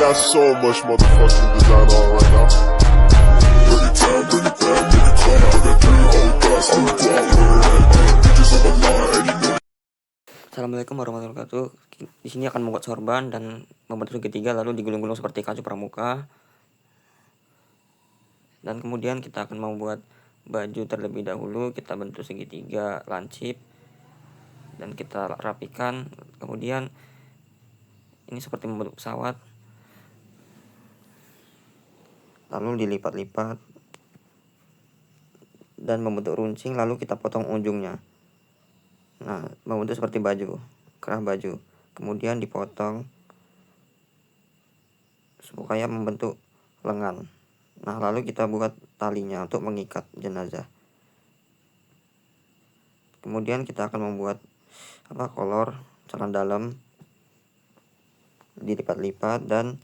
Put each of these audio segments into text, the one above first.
got so much motherfucking design on right now. Bring it down, bring it back, make it clap. I got 3 old thoughts, I'm a block with it. Bitches on my line, and you know. Assalamualaikum warahmatullahi wabarakatuh. Di sini akan membuat sorban dan membentuk segitiga lalu digulung-gulung seperti kacu pramuka. Dan kemudian kita akan membuat baju terlebih dahulu. Kita bentuk segitiga lancip dan kita rapikan. Kemudian ini seperti membentuk pesawat. Lalu dilipat-lipat dan membentuk runcing, lalu kita potong ujungnya. Nah, membentuk seperti baju, kerah baju. Kemudian dipotong supaya membentuk lengan. Nah, lalu kita buat talinya untuk mengikat jenazah. Kemudian kita akan membuat kolor celana dalam, dilipat-lipat dan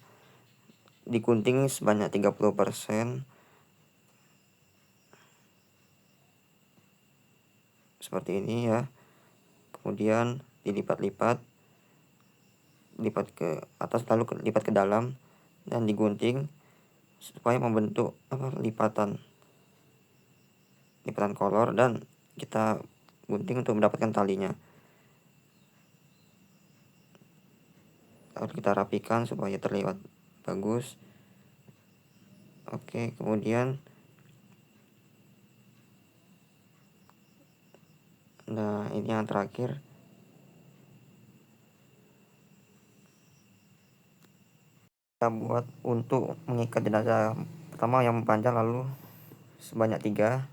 digunting sebanyak 30%. Seperti ini ya. Kemudian dilipat-lipat, lipat ke atas lalu lipat ke dalam dan digunting supaya membentuk lipatan kolor, dan kita gunting untuk mendapatkan talinya. Lalu kita rapikan supaya terlihat bagus. Oke, kemudian nah ini yang terakhir. Kita buat untuk mengikat jenazah. Pertama yang panjang, lalu sebanyak 3.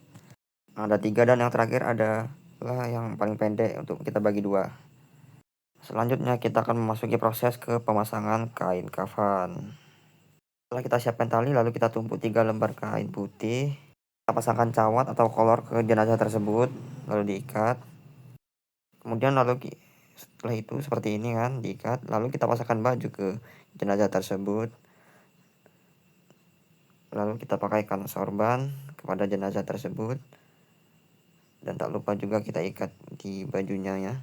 Ada 3 dan yang terakhir adalah yang paling pendek untuk kita bagi 2. Selanjutnya kita akan memasuki proses ke pemasangan kain kafan. Setelah kita siapkan tali, lalu kita tumpuk 3 lembar kain putih. Kita pasangkan cawat atau kolor ke jenazah tersebut, lalu diikat. Kemudian setelah itu seperti ini kan, diikat. Lalu kita pasangkan baju ke jenazah tersebut. Lalu kita pakaikan sorban kepada jenazah tersebut. Dan tak lupa juga kita ikat di bajunya ya.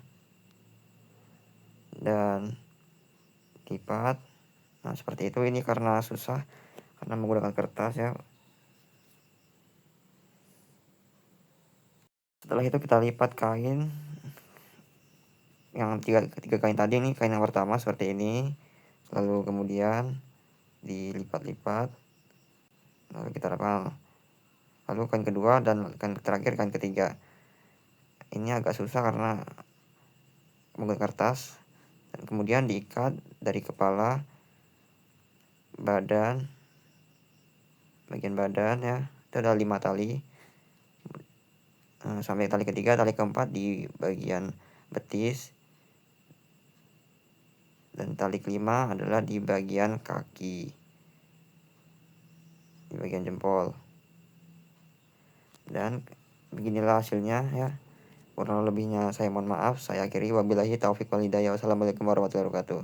Dan lipat. Nah, seperti itu. Ini karena susah karena menggunakan kertas ya. Setelah itu kita lipat kain yang tiga kain tadi. Ini kain yang pertama seperti ini, lalu kemudian dilipat-lipat, lalu kita rapal, lalu kain kedua dan kain terakhir, kain ketiga. Ini agak susah karena menggunakan kertas. Dan kemudian diikat dari kepala, badan, bagian badan ya. Itu ada 5 tali. Sampai tali ketiga, tali keempat di bagian betis, dan tali kelima adalah di bagian kaki, di bagian jempol. Dan beginilah hasilnya ya. Kurang lebihnya saya mohon maaf. Saya akhiri, wabillahi taufiq wal hidayah. Wassalamualaikum warahmatullahi wabarakatuh.